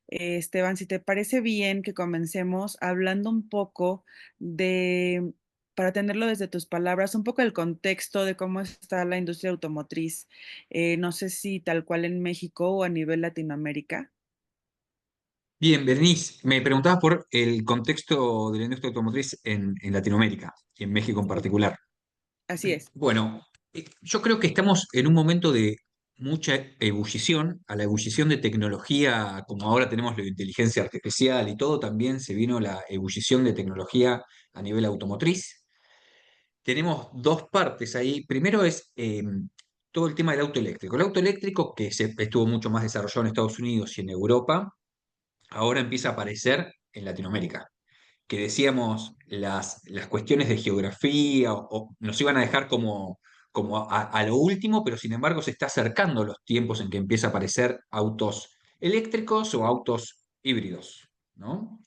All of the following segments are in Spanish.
Esteban, si te parece bien que comencemos hablando un poco de, para tenerlo desde tus palabras, un poco el contexto de cómo está la industria automotriz, no sé si tal cual en México o a nivel Latinoamérica. Bien, Berenice, me preguntabas por el contexto de la industria automotriz en Latinoamérica y en México en Sí, particular. así es. Bueno, yo creo que estamos en un momento de mucha ebullición. A la ebullición de tecnología, como ahora tenemos la inteligencia artificial y todo, también se vino la ebullición de tecnología a nivel automotriz. Tenemos dos partes ahí. Primero es todo el tema del auto eléctrico. El auto eléctrico, que estuvo mucho más desarrollado en Estados Unidos y en Europa, ahora empieza a aparecer en Latinoamérica. Que decíamos las cuestiones de geografía o nos iban a dejar como a lo último, pero sin embargo se está acercando los tiempos en que empieza a aparecer autos eléctricos o autos híbridos, ¿no?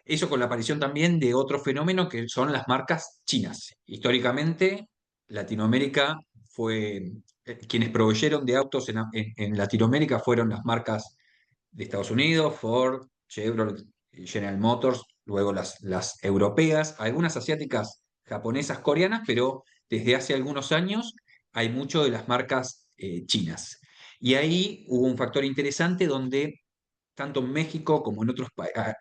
Eso con la aparición también de otro fenómeno que son las marcas chinas. Históricamente, Latinoamérica fue, quienes proveyeron de autos en Latinoamérica fueron las marcas de Estados Unidos, Ford, Chevrolet, General Motors, luego las europeas, algunas asiáticas, japonesas, coreanas, pero desde hace algunos años hay mucho de las marcas chinas. Y ahí hubo un factor interesante donde tanto en México como en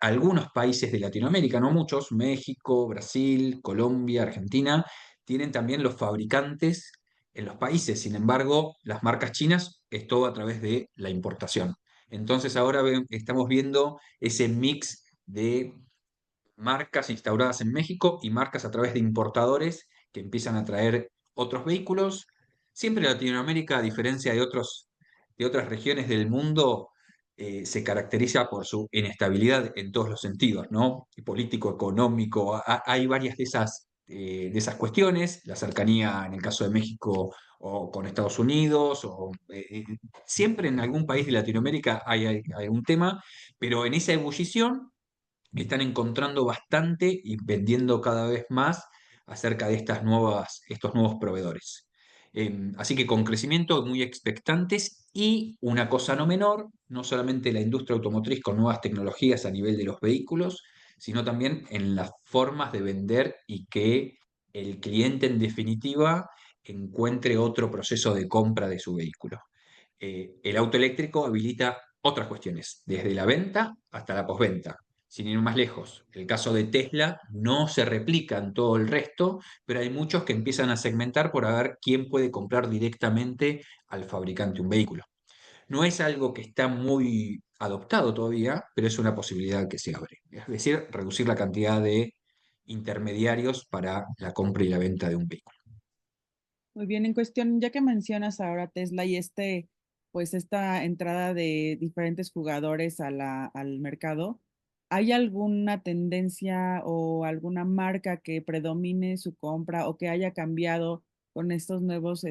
algunos países de Latinoamérica, no muchos, México, Brasil, Colombia, Argentina, tienen también los fabricantes en los países. Sin embargo, las marcas chinas es todo a través de la importación. Entonces ahora estamos viendo ese mix de marcas instauradas en México y marcas a través de importadores que empiezan a traer otros vehículos. Siempre Latinoamérica, a diferencia de otras regiones del mundo, se caracteriza por su inestabilidad en todos los sentidos, ¿no? Político, económico, hay varias de esas cuestiones, la cercanía en el caso de México o con Estados Unidos, siempre en algún país de Latinoamérica hay un tema, pero en esa ebullición están encontrando bastante y vendiendo cada vez más acerca de estos nuevos proveedores. Así que con crecimiento muy expectantes y una cosa no menor, no solamente la industria automotriz con nuevas tecnologías a nivel de los vehículos, sino también en las formas de vender y que el cliente en definitiva encuentre otro proceso de compra de su vehículo. El auto eléctrico habilita otras cuestiones, desde la venta hasta la postventa. Sin ir más lejos, el caso de Tesla no se replica en todo el resto, pero hay muchos que empiezan a segmentar por ver quién puede comprar directamente al fabricante un vehículo. No es algo que está muy adoptado todavía, pero es una posibilidad que se abre. Es decir, reducir la cantidad de intermediarios para la compra y la venta de un vehículo. Muy bien, en cuestión, ya que mencionas ahora Tesla y pues esta entrada de diferentes jugadores a al mercado, ¿hay alguna tendencia o alguna marca que predomine su compra o que haya cambiado con estos nuevos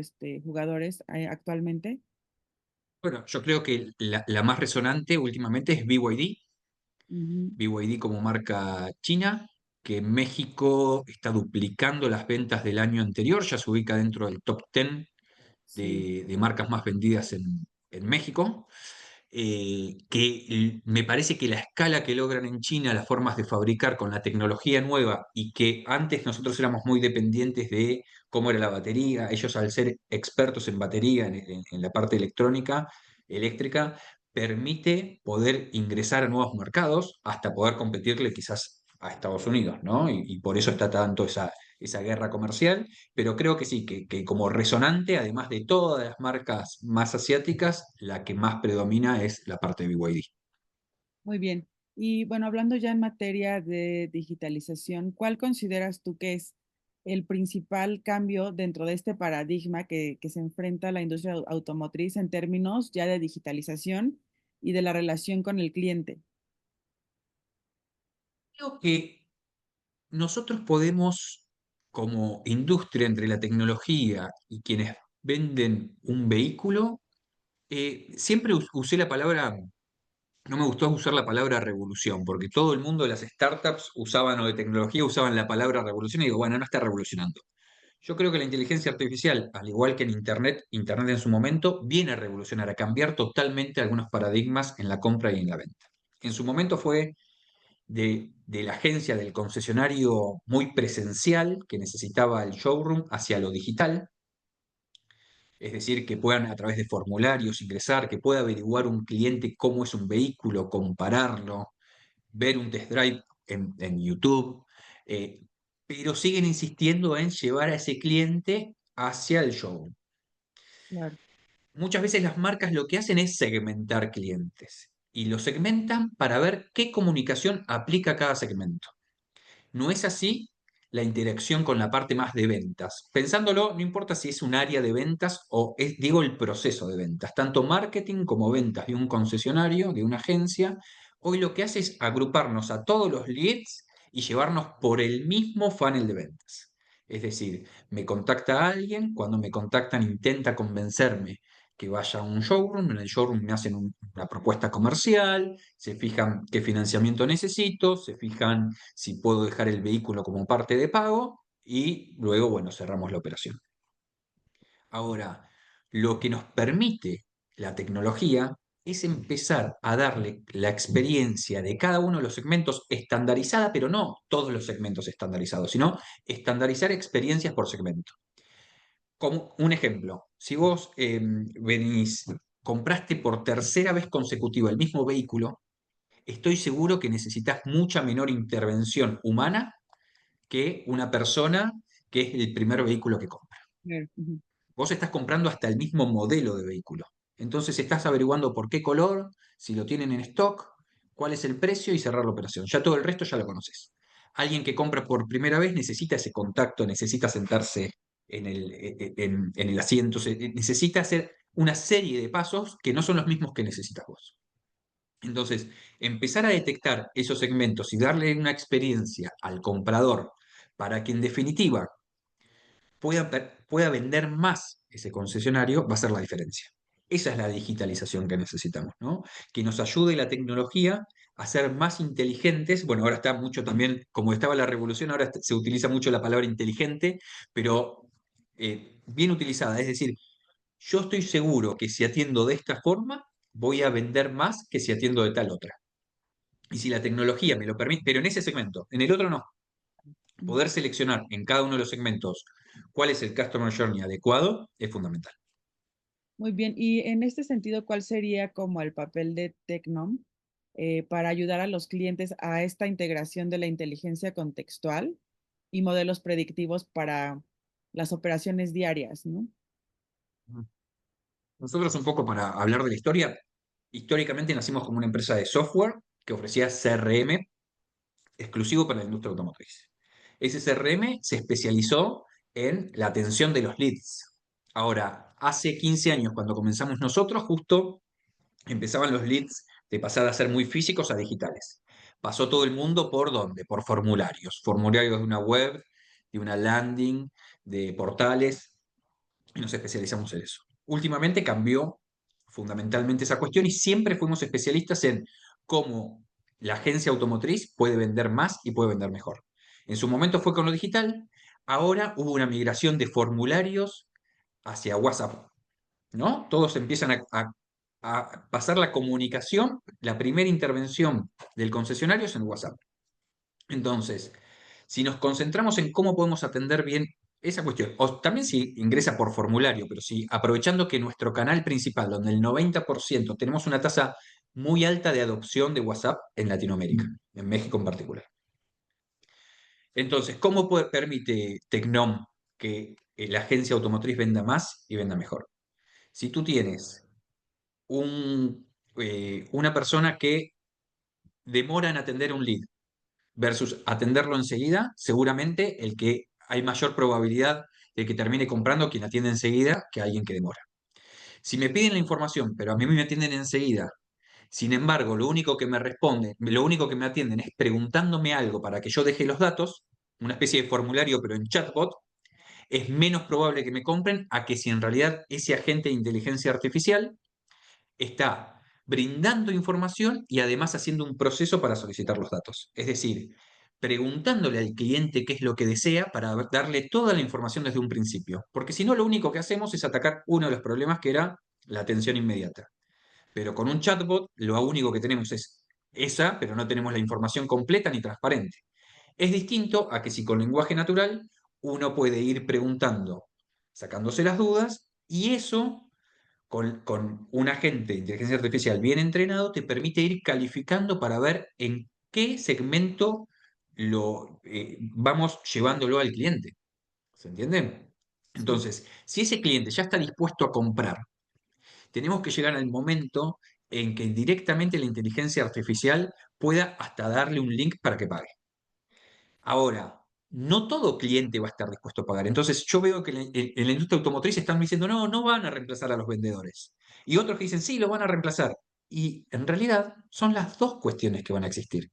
jugadores actualmente? Bueno, yo creo que la más resonante últimamente es BYD. Ujú. BYD como marca china, que en México está duplicando las ventas del año anterior, ya se ubica dentro del top 10 Sí, de marcas más vendidas en México, me parece que la escala que logran en China, las formas de fabricar con la tecnología nueva y que antes nosotros éramos muy dependientes de cómo era la batería, ellos al ser expertos en batería, en la parte electrónica, eléctrica, permite poder ingresar a nuevos mercados hasta poder competirle quizás a Estados Unidos, ¿no? Y por eso está tanto esa guerra comercial, pero creo que sí, que como resonante, además de todas las marcas más asiáticas, la que más predomina es la parte de BYD. muy bien. Y bueno, hablando ya en materia de digitalización, ¿cuál consideras tú que es el principal cambio dentro de este paradigma que se enfrenta la industria automotriz en términos ya de digitalización y de la relación con el cliente? Creo que nosotros podemos, como industria entre la tecnología y quienes venden un vehículo, siempre usé la palabra, no me gustó usar la palabra revolución, porque todo el mundo de las startups usaban o de tecnología usaban la palabra revolución y digo, bueno, no está revolucionando. Yo creo que la inteligencia artificial, al igual que en Internet, Internet en su momento, viene a revolucionar, a cambiar totalmente algunos paradigmas en la compra y en la venta. En su momento fue de la agencia, del concesionario muy presencial que necesitaba el showroom hacia lo digital, es decir, que puedan a través de formularios ingresar, que pueda averiguar un cliente cómo es un vehículo, compararlo, ver un test drive en YouTube, eh, pero siguen insistiendo en llevar a ese cliente hacia el showroom. Claro, Muchas veces las marcas lo que hacen es segmentar clientes y lo segmentan para ver qué comunicación aplica a cada segmento. No es así la interacción con la parte más de ventas. Pensándolo, no importa si es un área de ventas o es, digo, el proceso de ventas, tanto marketing como ventas de un concesionario, de una agencia, hoy lo que hace es agruparnos a todos los leads y llevarnos por el mismo funnel de ventas. Es decir, me contacta alguien, cuando me contactan intenta convencerme que vaya a un showroom, en el showroom me hacen una propuesta comercial, se fijan qué financiamiento necesito, se fijan si puedo dejar el vehículo como parte de pago y luego, bueno, cerramos la operación. Ahora, lo que nos permite la tecnología es empezar a darle la experiencia de cada uno de los segmentos estandarizada, pero no todos los segmentos estandarizados, sino estandarizar experiencias por segmento. Como un ejemplo, si vos venís, compraste por tercera vez consecutiva el mismo vehículo, estoy seguro que necesitas mucha menor intervención humana que una persona que es el primer vehículo que compra. claro, ujú, Vos estás comprando hasta el mismo modelo de vehículo. Entonces estás averiguando por qué color, si lo tienen en stock, cuál es el precio y cerrar la operación. Ya todo el resto ya lo conoces. Alguien que compra por primera vez necesita ese contacto, necesita sentarse en el asiento, necesita hacer una serie de pasos que no son los mismos que necesitas vos. Entonces, empezar a detectar esos segmentos y darle una experiencia al comprador para que en definitiva pueda vender más ese concesionario, va a ser la diferencia. Esa es la digitalización que necesitamos, ¿no? Que nos ayude la tecnología a ser más inteligentes. Bueno, ahora está mucho también, como estaba la revolución, ahora se utiliza mucho la palabra inteligente, pero bien utilizada. Es decir, yo estoy seguro que si atiendo de esta forma, voy a vender más que si atiendo de tal otra. Y si la tecnología me lo permite, pero en ese segmento, en el otro no, ujú. poder seleccionar en cada uno de los segmentos cuál es el customer journey adecuado es fundamental. Muy bien. Y en este sentido, ¿cuál sería como el papel de Tecnom para ayudar a los clientes a esta integración de la inteligencia contextual y modelos predictivos para las operaciones diarias, ¿no? Nosotros un poco para hablar de la historia, históricamente nacimos como una empresa de software que ofrecía CRM exclusivo para la industria automotriz. Ese CRM se especializó en la atención de los leads. Ahora, hace 15 años, cuando comenzamos nosotros, justo empezaban los leads de pasar a ser muy físicos a digitales. Pasó todo el mundo por ¿dónde? Por formularios. Formularios de una web, de una landing, de portales, y nos especializamos en eso. Últimamente cambió fundamentalmente esa cuestión y siempre fuimos especialistas en cómo la agencia automotriz puede vender más y puede vender mejor. En su momento fue con lo digital, ahora hubo una migración de formularios hacia WhatsApp, ¿no? Todos empiezan a pasar la comunicación, la primera intervención del concesionario es en WhatsApp. Entonces, si nos concentramos en cómo podemos atender bien esa cuestión, o también si ingresa por formulario, pero si aprovechando que nuestro canal principal, donde el 90% tenemos una tasa muy alta de adopción de WhatsApp en Latinoamérica, en México en particular. Entonces, ¿cómo permite Tecnom que la agencia automotriz venda más y venda mejor? Si tú tienes una persona que demora en atender un lead versus atenderlo enseguida, seguramente el que hay mayor probabilidad de que termine comprando quien atiende enseguida que alguien que demora. Si me piden la información, pero a mí me atienden enseguida, sin embargo, lo único que me responden, lo único que me atienden es preguntándome algo para que yo deje los datos, una especie de formulario pero en chatbot, es menos probable que me compren a que si en realidad ese agente de inteligencia artificial está brindando información y además haciendo un proceso para solicitar los datos. Es decir, preguntándole al cliente qué es lo que desea para darle toda la información desde un principio. Porque si no, lo único que hacemos es atacar uno de los problemas que era la atención inmediata. Pero con un chatbot lo único que tenemos es esa, pero no tenemos la información completa ni transparente. Es distinto a que si con lenguaje natural uno puede ir preguntando, sacándose las dudas, y eso con un agente de inteligencia artificial bien entrenado te permite ir calificando para ver en qué segmento vamos llevándolo al cliente. ¿Se entiende? Sí, Entonces, si ese cliente ya está dispuesto a comprar, tenemos que llegar al momento en que directamente la inteligencia artificial pueda hasta darle un link para que pague. Ahora, no todo cliente va a estar dispuesto a pagar. Entonces, yo veo que en la industria automotriz están diciendo, no, no van a reemplazar a los vendedores. Y otros que dicen, sí, lo van a reemplazar. Y en realidad son las dos cuestiones que van a existir.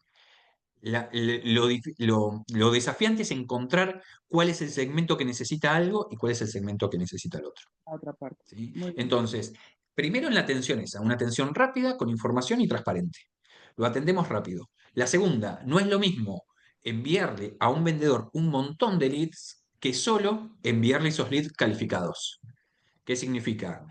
Lo desafiante es encontrar cuál es el segmento que necesita algo y cuál es el segmento que necesita el otro. la otra parte. ¿Sí? Muy bien. Entonces, primero en la atención esa, una atención rápida, con información y transparente. Lo atendemos rápido. La segunda, no es lo mismo enviarle a un vendedor un montón de leads que solo enviarle esos leads calificados. ¿Qué significa?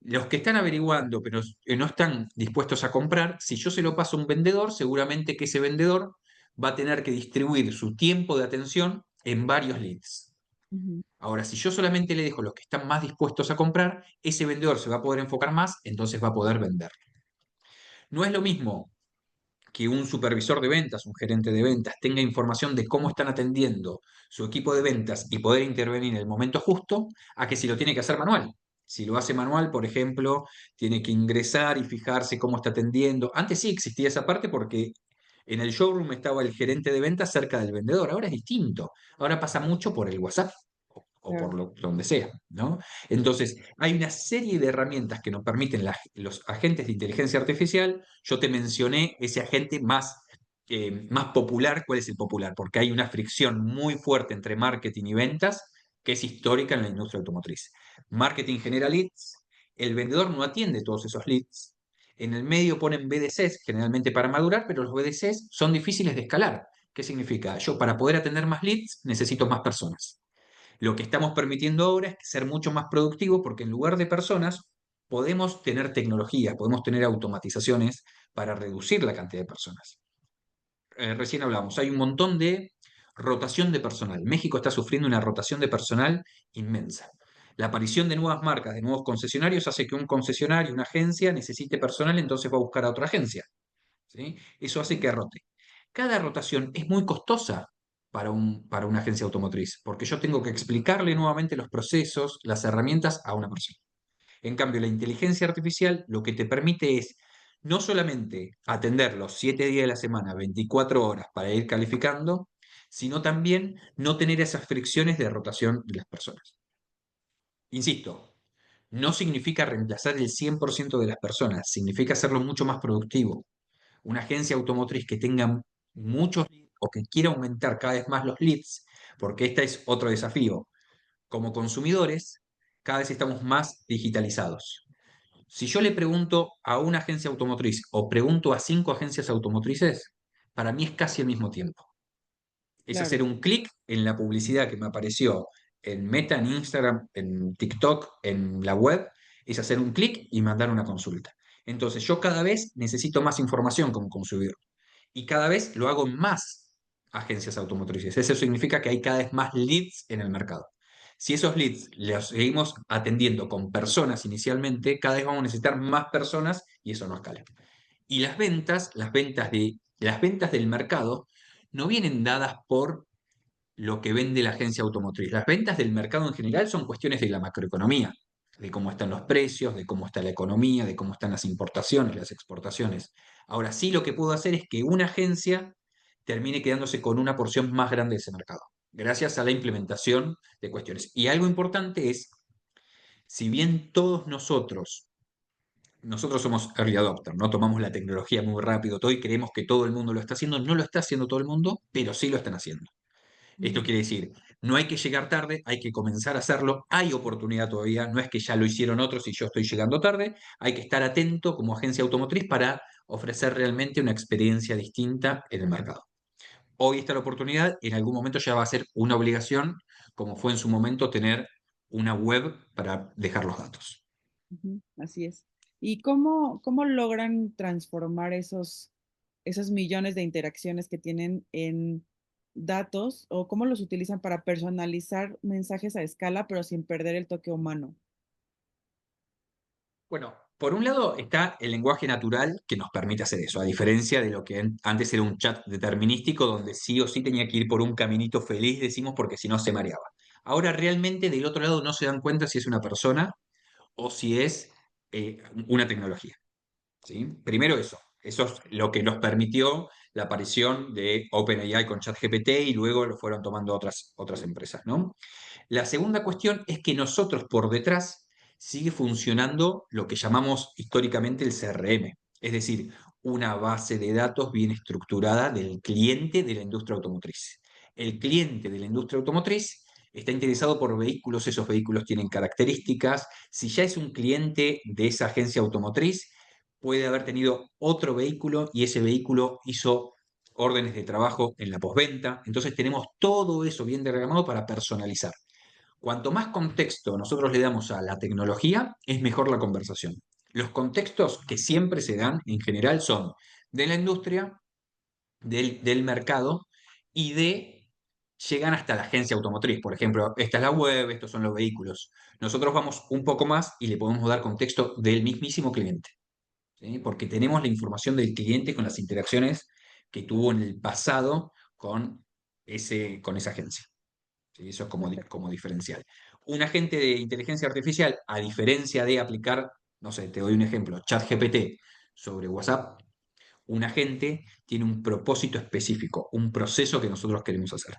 Los que están averiguando pero no están dispuestos a comprar, si yo se lo paso a un vendedor, seguramente que ese vendedor va a tener que distribuir su tiempo de atención en varios leads. Ujú. Ahora, si yo solamente le dejo los que están más dispuestos a comprar, ese vendedor se va a poder enfocar más, entonces va a poder vender. No es lo mismo que un supervisor de ventas, un gerente de ventas, tenga información de cómo están atendiendo su equipo de ventas y poder intervenir en el momento justo, a que si lo tiene que hacer manual. Si lo hace manual, por ejemplo, tiene que ingresar y fijarse cómo está atendiendo. Antes sí existía esa parte porque en el showroom estaba el gerente de ventas cerca del vendedor. Ahora es distinto. Ahora pasa mucho por el WhatsApp o Claro. por donde sea, ¿no? Entonces, hay una serie de herramientas que nos permiten los agentes de inteligencia artificial. Yo te mencioné ese agente más popular. ¿Cuál es el popular? Porque hay una fricción muy fuerte entre marketing y ventas que es histórica en la industria automotriz. Marketing genera leads, el vendedor no atiende todos esos leads. En el medio ponen BDCs, generalmente para madurar, pero los BDCs son difíciles de escalar. ¿Qué significa? Yo para poder atender más leads necesito más personas. Lo que estamos permitiendo ahora es ser mucho más productivo porque en lugar de personas podemos tener tecnología, podemos tener automatizaciones para reducir la cantidad de personas. Recién hablamos, hay un montón de rotación de personal. México está sufriendo una rotación de personal inmensa. La aparición de nuevas marcas, de nuevos concesionarios, hace que un concesionario, una agencia, necesite personal, entonces va a buscar a otra agencia. ¿Sí? Eso hace que rote. Cada rotación es muy costosa para una agencia automotriz, porque yo tengo que explicarle nuevamente los procesos, las herramientas a una persona. En cambio, la inteligencia artificial lo que te permite es no solamente atender los 7 días de la semana, 24 horas para ir calificando, sino también no tener esas fricciones de rotación de las personas. Insisto, no significa reemplazar el 100% de las personas, significa hacerlo mucho más productivo. Una agencia automotriz que tenga muchos leads o que quiera aumentar cada vez más los leads, porque este es otro desafío. Como consumidores, cada vez estamos más digitalizados. Si yo le pregunto a una agencia automotriz o pregunto a 5 agencias automotrices, para mí es casi el mismo tiempo. Es Claro. hacer un clic en la publicidad que me apareció en Meta, en Instagram, en TikTok, en la web, es hacer un clic y mandar una consulta. Entonces yo cada vez necesito más información como consumidor y cada vez lo hago en más agencias automotrices. Eso significa que hay cada vez más leads en el mercado. Si esos leads los seguimos atendiendo con personas inicialmente, cada vez vamos a necesitar más personas y eso no escala. Y las ventas del mercado no vienen dadas por lo que vende la agencia automotriz. Las ventas del mercado en general son cuestiones de la macroeconomía, de cómo están los precios, de cómo está la economía, de cómo están las importaciones, las exportaciones. Ahora sí lo que puedo hacer es que una agencia termine quedándose con una porción más grande de ese mercado, gracias a la implementación de cuestiones. Y algo importante es, si bien nosotros somos early adopter, no tomamos la tecnología muy rápido todo y creemos que todo el mundo lo está haciendo, no lo está haciendo todo el mundo, pero sí lo están haciendo. Esto Ujú. quiere decir, no hay que llegar tarde, hay que comenzar a hacerlo, hay oportunidad todavía, no es que ya lo hicieron otros y yo estoy llegando tarde, hay que estar atento como agencia automotriz para ofrecer realmente una experiencia distinta en el mercado. hoy está la oportunidad, en algún momento ya va a ser una obligación, como fue en su momento tener una web para dejar los datos. Ujú, así es. ¿Y cómo logran transformar esos millones de interacciones que tienen en datos o cómo los utilizan para personalizar mensajes a escala, pero sin perder el toque humano? Bueno, por un lado está el lenguaje natural que nos permite hacer eso, a diferencia de lo que antes era un chat determinístico donde sí o sí tenía que ir por un caminito feliz, decimos, porque si no se mareaba. Ahora realmente del otro lado no se dan cuenta si es una persona o si es una tecnología. ¿Sí? Primero eso es lo que nos permitió la aparición de OpenAI con ChatGPT y luego lo fueron tomando otras empresas, ¿no? La segunda cuestión es que nosotros por detrás sigue funcionando lo que llamamos históricamente el CRM, es decir, una base de datos bien estructurada del cliente de la industria automotriz. El cliente de la industria automotriz está interesado por vehículos, esos vehículos tienen características. Si ya es un cliente de esa agencia automotriz, puede haber tenido otro vehículo y ese vehículo hizo órdenes de trabajo en la postventa. Entonces tenemos todo eso bien diagramado para personalizar. Cuanto más contexto nosotros le damos a la tecnología, es mejor la conversación. Los contextos que siempre se dan en general son de la industria, del mercado y llegan hasta la agencia automotriz. Por ejemplo, esta es la web, estos son los vehículos. Nosotros vamos un poco más y le podemos dar contexto del mismísimo cliente, ¿sí? Porque tenemos la información del cliente con las interacciones que tuvo en el pasado con esa agencia. ¿Sí? Eso es Perfecto. como diferencial. Un agente de inteligencia artificial, a diferencia de aplicar, no sé, te doy un ejemplo, ChatGPT sobre WhatsApp, un agente tiene un propósito específico, un proceso que nosotros queremos hacer.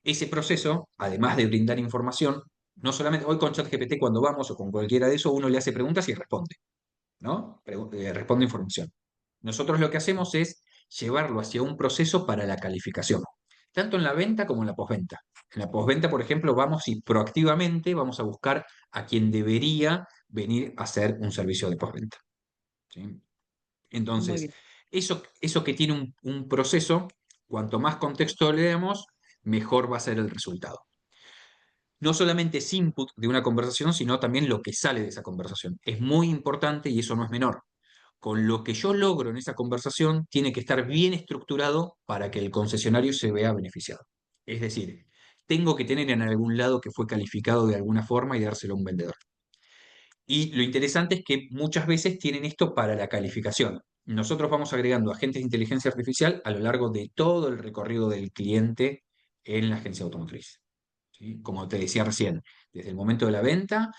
Ese proceso, además de brindar información, no solamente hoy con ChatGPT cuando vamos o con cualquiera de esos, uno le hace preguntas y responde, ¿no? Responde información. Nosotros lo que hacemos es llevarlo hacia un proceso para la calificación, tanto en la venta como en la postventa. En la postventa, por ejemplo, vamos y proactivamente vamos a buscar a quien debería venir a hacer un servicio de postventa. ¿Sí? Muy Entonces, bien. eso que tiene un proceso, cuanto más contexto le demos, mejor va a ser el resultado. No solamente es input de una conversación, sino también lo que sale de esa conversación. Es muy importante y eso no es menor. Con lo que yo logro en esa conversación tiene que estar bien estructurado para que el concesionario se vea beneficiado. Es decir, tengo que tener en algún lado que fue calificado de alguna forma y dárselo a un vendedor. Y lo interesante es que muchas veces tienen esto para la calificación. Nosotros vamos agregando agentes de inteligencia artificial a lo largo de todo el recorrido del cliente en la agencia automotriz. ¿Sí? Como te decía recién, desde el momento de la venta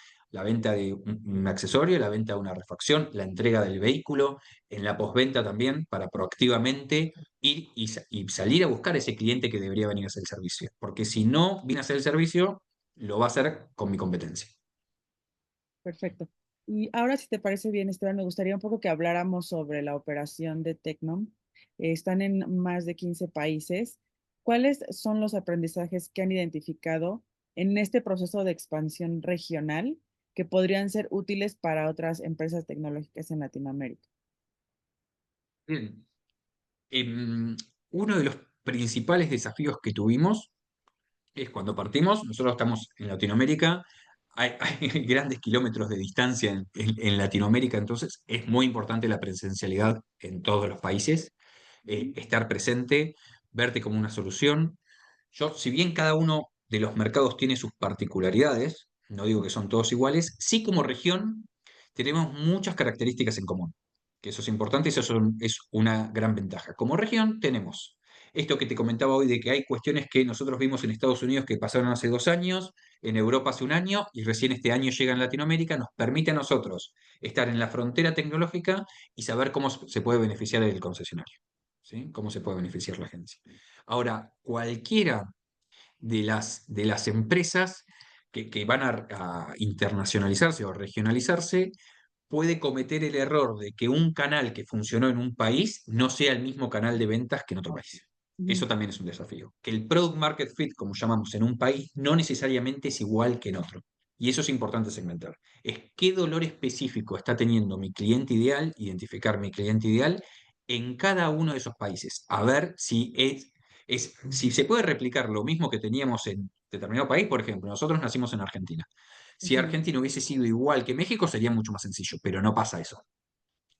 de un accesorio, la venta de una refacción, la entrega del vehículo, en la postventa también, para proactivamente ir y salir a buscar ese cliente que debería venir a hacer el servicio. Porque si no viene a hacer el servicio, lo va a hacer con mi competencia. Perfecto. Y ahora, si te parece bien, Esteban, me gustaría un poco que habláramos sobre la operación de Tecnom. Están en más de 15 países. ¿Cuáles son los aprendizajes que han identificado en este proceso de expansión regional que podrían ser útiles para otras empresas tecnológicas en Latinoamérica? Bien. Uno de los principales desafíos que tuvimos es cuando partimos, nosotros estamos en Latinoamérica, hay grandes kilómetros de distancia en Latinoamérica, entonces es muy importante la presencialidad en todos los países, Ujú, estar presente, verte como una solución. Yo, si bien cada uno de los mercados tiene sus particularidades, no digo que son todos iguales, sí como región tenemos muchas características en común, que eso es importante y es una gran ventaja. Como región tenemos esto que te comentaba hoy de que hay cuestiones que nosotros vimos en Estados Unidos que pasaron hace 2 años, en Europa hace un año y recién este año llegan a Latinoamérica, nos permite a nosotros estar en la frontera tecnológica y saber cómo se puede beneficiar el concesionario, ¿sí? Cómo se puede beneficiar la agencia. Ahora, cualquiera de las empresas que van a internacionalizarse o regionalizarse puede cometer el error de que un canal que funcionó en un país no sea el mismo canal de ventas que en otro país. ujú. Eso también es un desafío. Que el product market fit, como llamamos en un país, no necesariamente es igual que en otro. Y eso es importante segmentar. Es qué dolor específico está teniendo mi cliente ideal, identificar mi cliente ideal en cada uno de esos países. A ver si es Si se puede replicar lo mismo que teníamos en determinado país, por ejemplo, nosotros nacimos en Argentina. Si Ujú. Argentina hubiese sido igual que México, sería mucho más sencillo, pero no pasa eso.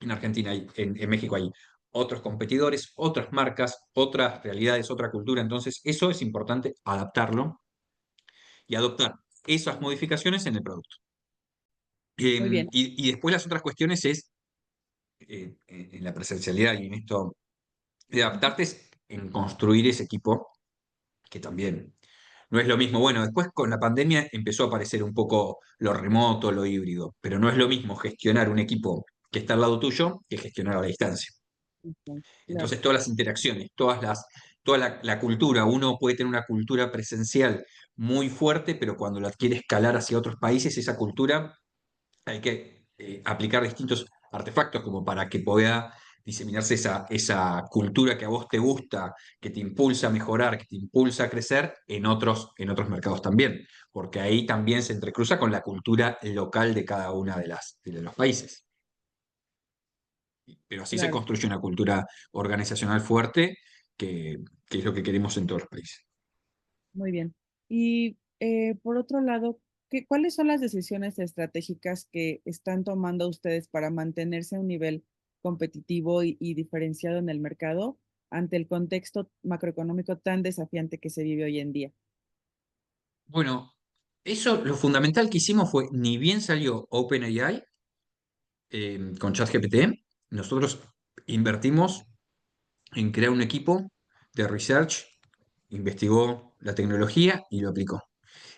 En Argentina en México hay otros competidores, otras marcas, otras realidades, otra cultura. Entonces, eso es importante adaptarlo y adoptar esas modificaciones en el producto. Muy bien. Y después las otras cuestiones es en la presencialidad y en esto de adaptarte es en construir ese equipo, que también no es lo mismo. Bueno, después con la pandemia empezó a aparecer un poco lo remoto, lo híbrido, pero no es lo mismo gestionar un equipo que está al lado tuyo que gestionar a la distancia. Ok, claro, Entonces, todas las interacciones, toda la cultura, uno puede tener una cultura presencial muy fuerte, pero cuando la quiere escalar hacia otros países, esa cultura hay que aplicar distintos artefactos como para que pueda diseminarse esa cultura que a vos te gusta, que te impulsa a mejorar, que te impulsa a crecer en otros mercados también, porque ahí también se entrecruza con la cultura local de cada una de los países. Pero así se claro. construye una cultura organizacional fuerte que, que es lo que queremos en todos los países. Muy bien. Y por otro lado, ¿cuáles son las decisiones estratégicas que están tomando ustedes para mantenerse a un nivel competitivo y diferenciado en el mercado ante el contexto macroeconómico tan desafiante que se vive hoy en día? Bueno, eso lo fundamental que hicimos fue, ni bien salió OpenAI con ChatGPT, nosotros invertimos en crear un equipo de research, investigó la tecnología y lo aplicó.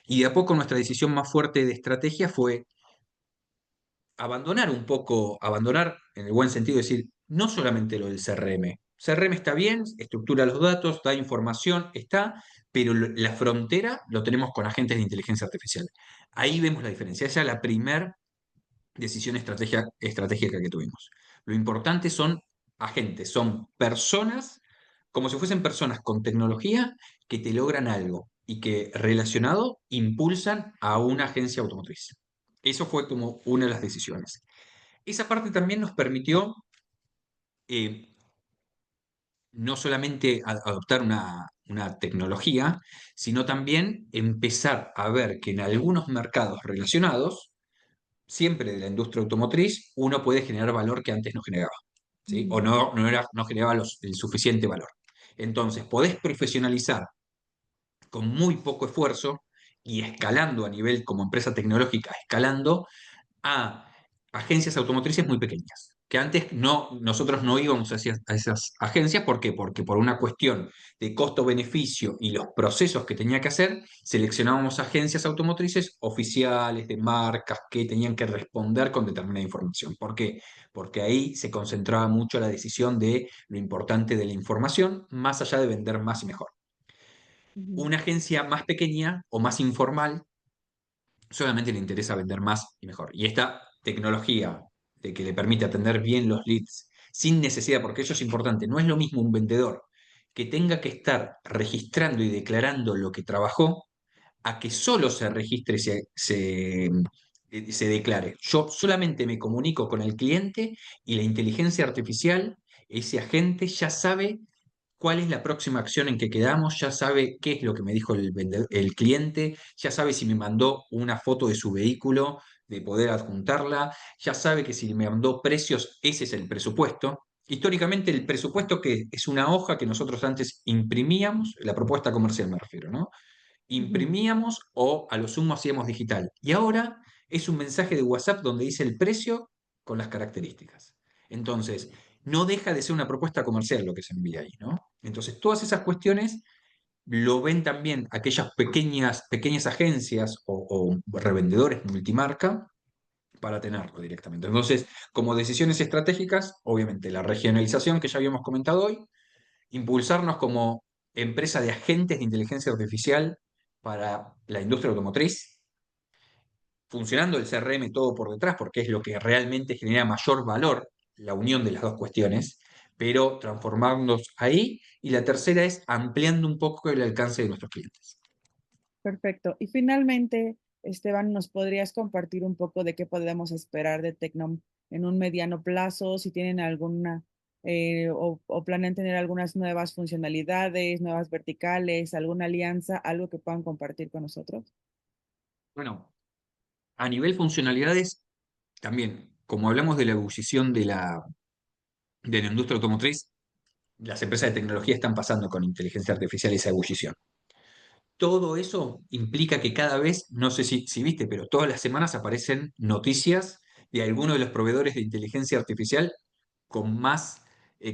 Y de a poco nuestra decisión más fuerte de estrategia fue abandonar un poco, abandonar en el buen sentido, decir, no solamente lo del CRM. CRM está bien, estructura los datos, da información, está, pero la frontera lo tenemos con agentes de inteligencia artificial. Ahí vemos la diferencia. Esa es la primera decisión estratégica que tuvimos. Lo importante son agentes, son personas, como si fuesen personas con tecnología que te logran algo y que relacionado impulsan a una agencia automotriz. Eso fue como una de las decisiones. Esa parte también nos permitió eh, no solamente adoptar una tecnología, sino también empezar a ver que en algunos mercados relacionados, siempre de la industria automotriz, uno puede generar valor que antes no generaba, ¿sí? O Ujú, no generaba el suficiente valor. Entonces, podés profesionalizar con muy poco esfuerzo y escalando a nivel como empresa tecnológica, escalando a agencias automotrices muy pequeñas, que antes nosotros no íbamos a esas agencias. ¿Por qué? Porque por una cuestión de costo-beneficio y los procesos que tenía que hacer, seleccionábamos agencias automotrices oficiales, de marcas, que tenían que responder con determinada información. ¿Por qué? Porque ahí se concentraba mucho la decisión de lo importante de la información, más allá de vender más y mejor. ujú, Una agencia más pequeña o más informal solamente le interesa vender más y mejor. Y esta tecnología de que le permite atender bien los leads sin necesidad, porque eso es importante, no es lo mismo un vendedor que tenga que estar registrando y declarando lo que trabajó a que solo se registre y se declare. Yo solamente me comunico con el cliente y la inteligencia artificial, ese agente ya sabe cuál es la próxima acción en que quedamos, ya sabe qué es lo que me dijo el cliente, ya sabe si me mandó una foto de su vehículo, de poder adjuntarla, ya sabe que si me mandó precios, ese es el presupuesto. Históricamente el presupuesto que es una hoja que nosotros antes imprimíamos, la propuesta comercial me refiero, ¿no? ujú, Imprimíamos o a lo sumo hacíamos digital. Y ahora es un mensaje de WhatsApp donde dice el precio con las características. Entonces, no deja de ser una propuesta comercial lo que se envía ahí, ¿no? Entonces, todas esas cuestiones lo ven también aquellas pequeñas agencias o revendedores multimarca para tenerlo directamente. Entonces, como decisiones estratégicas, obviamente la regionalización que ya habíamos comentado hoy, impulsarnos como empresa de agentes de inteligencia artificial para la industria automotriz, funcionando el CRM todo por detrás, porque es lo que realmente genera mayor valor, la unión de las dos cuestiones, pero transformarnos ahí. Y la tercera es ampliando un poco el alcance de nuestros clientes. perfecto. Y finalmente, Esteban, ¿nos podrías compartir un poco de qué podemos esperar de Tecnom en un mediano plazo? Si tienen alguna o planean tener algunas nuevas funcionalidades, nuevas verticales, alguna alianza, algo que puedan compartir con nosotros? Bueno, a nivel funcionalidades, también, como hablamos de la ebullición de la industria automotriz, las empresas de tecnología están pasando con inteligencia artificial esa ebullición. Todo eso implica que cada vez, no sé si viste, pero todas las semanas aparecen noticias de algunos de los proveedores de inteligencia artificial con más,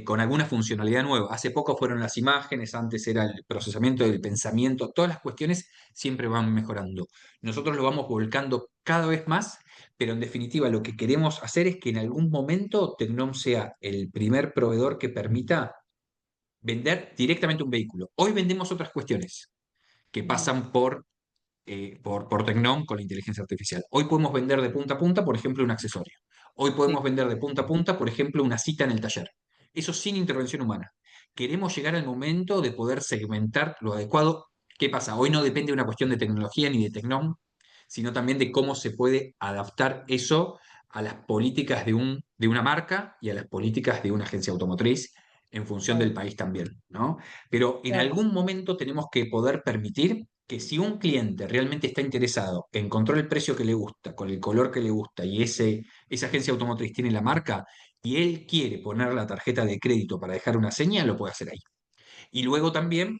con alguna funcionalidad nueva. Hace poco fueron las imágenes, antes era el procesamiento del pensamiento, todas las cuestiones siempre van mejorando. Nosotros lo vamos volcando cada vez más, pero en definitiva lo que queremos hacer es que en algún momento Tecnom sea el primer proveedor que permita vender directamente un vehículo. Hoy vendemos otras cuestiones que Ujú. pasan por Tecnon con la inteligencia artificial. Hoy podemos vender de punta a punta, por ejemplo, un accesorio. Hoy Sí, podemos vender de punta a punta, por ejemplo, una cita en el taller. Eso sin intervención humana. Queremos llegar al momento de poder segmentar lo adecuado. ¿Qué pasa? Hoy no depende de una cuestión de tecnología ni de Tecnon, sino también de cómo se puede adaptar eso a las políticas de una marca y a las políticas de una agencia automotriz en función del claro, país también, ¿no? Pero en claro. algún momento tenemos que poder permitir que si un cliente realmente está interesado, encontró el precio que le gusta, con el color que le gusta, y esa agencia automotriz tiene la marca, y él quiere poner la tarjeta de crédito para dejar una señal, lo puede hacer ahí. Y luego también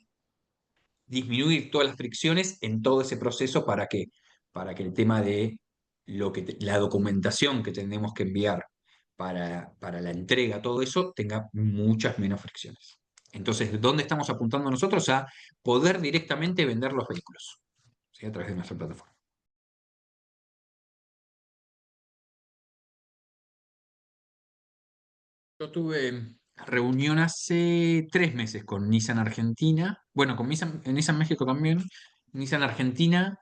disminuir todas las fricciones en todo ese proceso para que el tema de la documentación que tenemos que enviar para la entrega, todo eso, tenga muchas menos fricciones. Entonces, ¿dónde estamos apuntando nosotros? A poder directamente vender los vehículos, ¿sí? A través de nuestra plataforma. Yo tuve reunión hace 3 meses con Nissan Argentina, bueno, con Nissan México también, Nissan Argentina.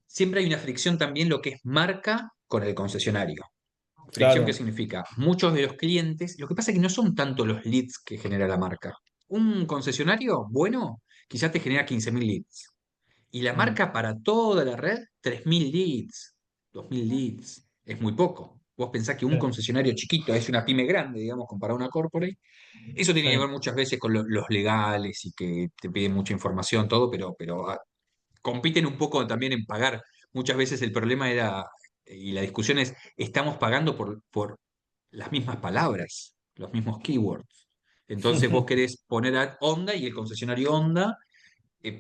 Siempre hay una fricción también lo que es marca con el concesionario. Fricción, ¿qué Claro. significa? Muchos de los clientes, lo que pasa es que no son tanto los leads que genera la marca. Un concesionario bueno quizás te genera 15.000 leads. Y la Mm, marca para toda la red, 3.000 leads, 2.000 leads. Es muy poco. Vos pensás que un sí, concesionario chiquito es una pyme grande, digamos, comparado a una corporate. Eso tiene que ver sí, muchas veces con los legales y que te piden mucha información, todo, pero compiten un poco también en pagar. Muchas veces el problema era, y la discusión es, estamos pagando por las mismas palabras, los mismos keywords. Entonces vos querés poner a Honda y el concesionario Honda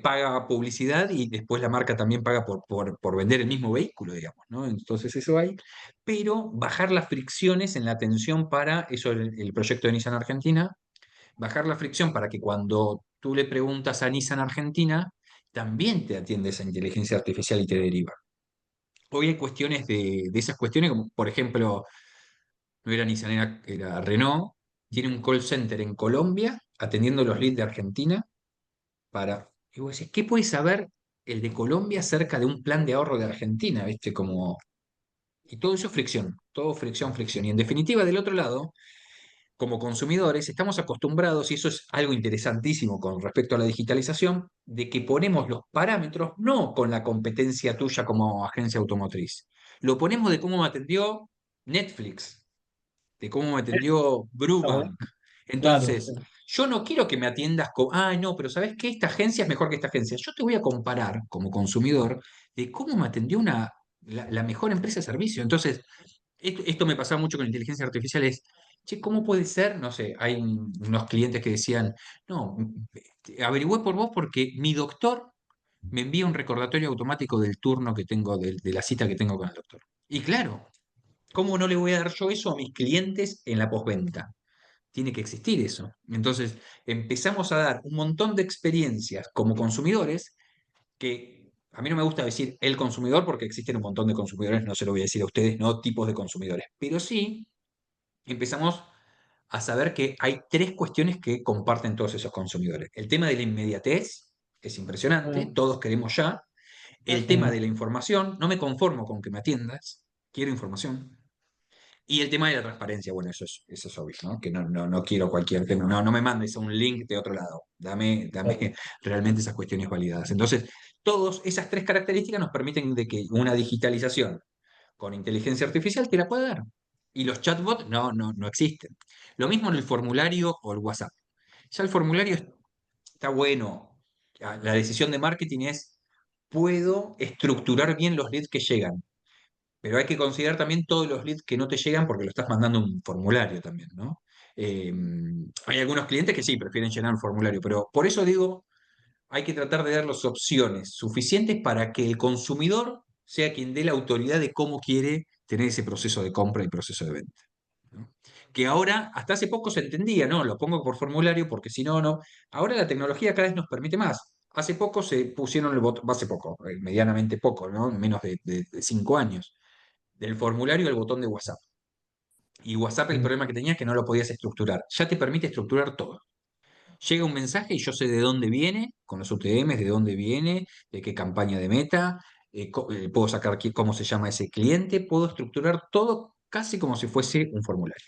paga publicidad y después la marca también paga por vender el mismo vehículo, digamos, ¿no? Entonces eso hay, pero bajar las fricciones en la atención para, eso el proyecto de Nissan Argentina, bajar la fricción para que cuando tú le preguntas a Nissan Argentina, también te atiende esa inteligencia artificial y te deriva. Hoy hay cuestiones de esas cuestiones, como por ejemplo, no era Nissan, era Renault, tiene un call center en Colombia atendiendo los leads de Argentina para... Y vos decís, ¿qué puede saber el de Colombia acerca de un plan de ahorro de Argentina? ¿Viste? Como... Y todo eso es fricción, todo fricción, fricción. Y en definitiva, del otro lado, como consumidores, estamos acostumbrados, y eso es algo interesantísimo con respecto a la digitalización, de que ponemos los parámetros no con la competencia tuya como agencia automotriz. Lo ponemos de cómo me atendió Netflix, de cómo me atendió está bueno. Brubank. Claro, sí. Entonces, yo no quiero que me atiendas con, ah, no, pero ¿sabes qué? Esta agencia es mejor que esta agencia. Yo te voy a comparar como consumidor de cómo me atendió la mejor empresa de servicio. Entonces, esto me pasaba mucho con la inteligencia artificial, es, che, ¿cómo puede ser? No sé, hay unos clientes que decían, no, averigüé por vos porque mi doctor me envía un recordatorio automático del turno que tengo, de la cita que tengo con el doctor. Y claro, ¿cómo no le voy a dar yo eso a mis clientes en la postventa? Tiene que existir eso. Entonces, empezamos a dar un montón de experiencias como consumidores que a mí no me gusta decir el consumidor porque existen un montón de consumidores, no se lo voy a decir a ustedes, no tipos de consumidores, pero sí empezamos a saber que hay tres cuestiones que comparten todos esos consumidores. El tema de la inmediatez es impresionante, Mm, todos queremos ya. El tema mm, de la información, no me conformo con que me atiendas, quiero información. Y el tema de la transparencia, bueno, eso es obvio, ¿no? Que no quiero cualquier tema, no me mandes a un link de otro lado, dame claro. realmente esas cuestiones validadas. Entonces, todas esas tres características nos permiten de que una digitalización con inteligencia artificial te la pueda dar. Y los chatbots no existen. Lo mismo en el formulario o el WhatsApp. Ya el formulario está bueno. La decisión de marketing es, puedo estructurar bien los leads que llegan, pero hay que considerar también todos los leads que no te llegan porque lo estás mandando un formulario también, ¿no? Eh, Hay algunos clientes que sí prefieren llenar un formulario, pero por eso digo, hay que tratar de dar las opciones suficientes para que el consumidor sea quien dé la autoridad de cómo quiere tener ese proceso de compra y proceso de venta, ¿no? Que ahora, hasta hace poco se entendía, ¿no? Lo pongo por formulario porque si no, no. Ahora la tecnología cada vez nos permite más. Hace poco se pusieron el botón, hace poco, medianamente poco, ¿no? Menos de 5 años, del formulario al botón de WhatsApp. Y WhatsApp el Mm. problema que tenía es que no lo podías estructurar. Ya te permite estructurar todo. Llega un mensaje y yo sé de dónde viene, con los UTMs, de dónde viene, de qué campaña de meta, puedo sacar cómo se llama ese cliente, puedo estructurar todo casi como si fuese un formulario.